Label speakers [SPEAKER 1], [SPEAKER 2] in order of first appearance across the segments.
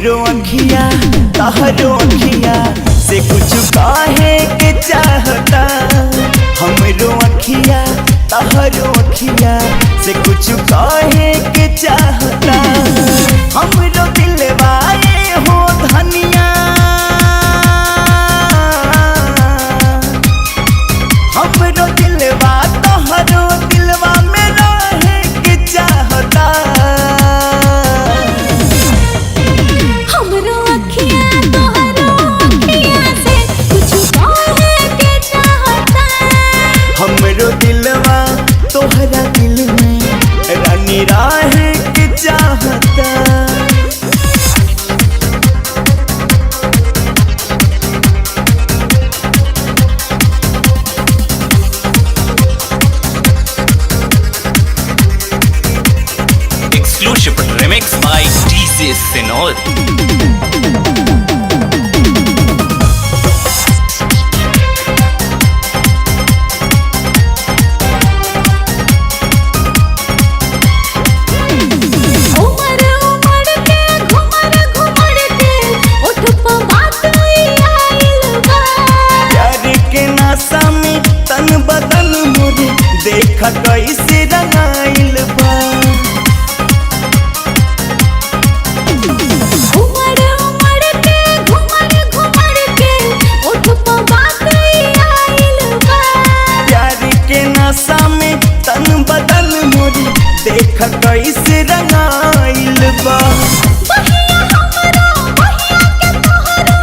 [SPEAKER 1] हमरो अखिया तहरो अखिया से कुछ काहे के चाहता। हमरो अखिया तहरो अखिया से कुछ काहे के चाहता। हमरो दिलवा ये हो धनिया, हमरो दिलवा तहरो दिलवा में रहे के चाहता।
[SPEAKER 2] हमरो अखिया तोहरो अखिया से कुछ काहे के चाहता।
[SPEAKER 1] हमरो दिलवा तोहरा दिल में रानी राहे के चाहता।
[SPEAKER 3] Exclusive remix by DJ Sinol.
[SPEAKER 2] उमर उमर के घुमर घुमर के उठ प बात आइल बा।
[SPEAKER 1] प्यार के नासा में तन बदन मोरे देखा कैसे रंगाइल बा।
[SPEAKER 2] उमर उमर के घुमर घुमर के उठ प बात आइल बा।
[SPEAKER 1] प्यार के नासा में तन बदन मोरे देखा कैसे रंगाइल बा।
[SPEAKER 2] बहिया हमरो बहिया के तोहरो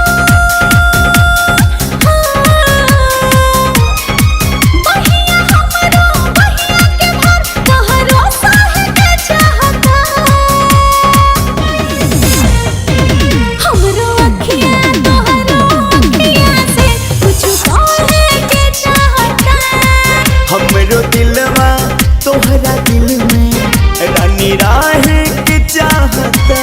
[SPEAKER 2] बहिया हमरो बहिया के भर तोहरो साहे के चाहता। हमरो अखिया तोहरो अखिया से कुछ काहे के चाहता।
[SPEAKER 1] हमरो दिलवा तोहरा दिल में रानी राहे के चाहता।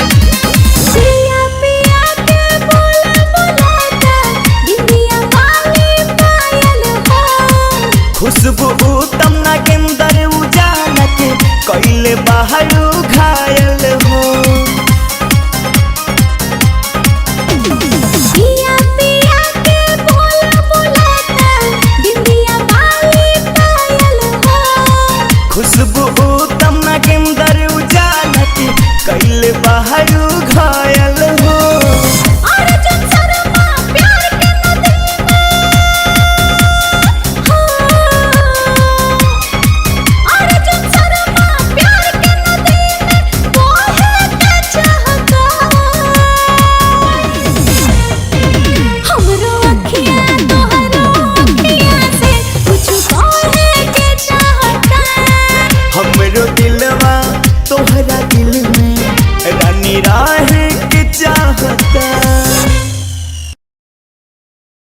[SPEAKER 2] पिया पिया के बोला बोलाता बिंदिया वाली पायल हो।
[SPEAKER 1] खुशबू उत्तम नागेंदर उजाला के कैले बाहर घायल हो।
[SPEAKER 2] पिया पिया के बोला बोलाता बिंदिया वाली पायल हो।
[SPEAKER 1] खुशबू उत्तम नागेंदर उजाला के कैले बाहर घायल हो।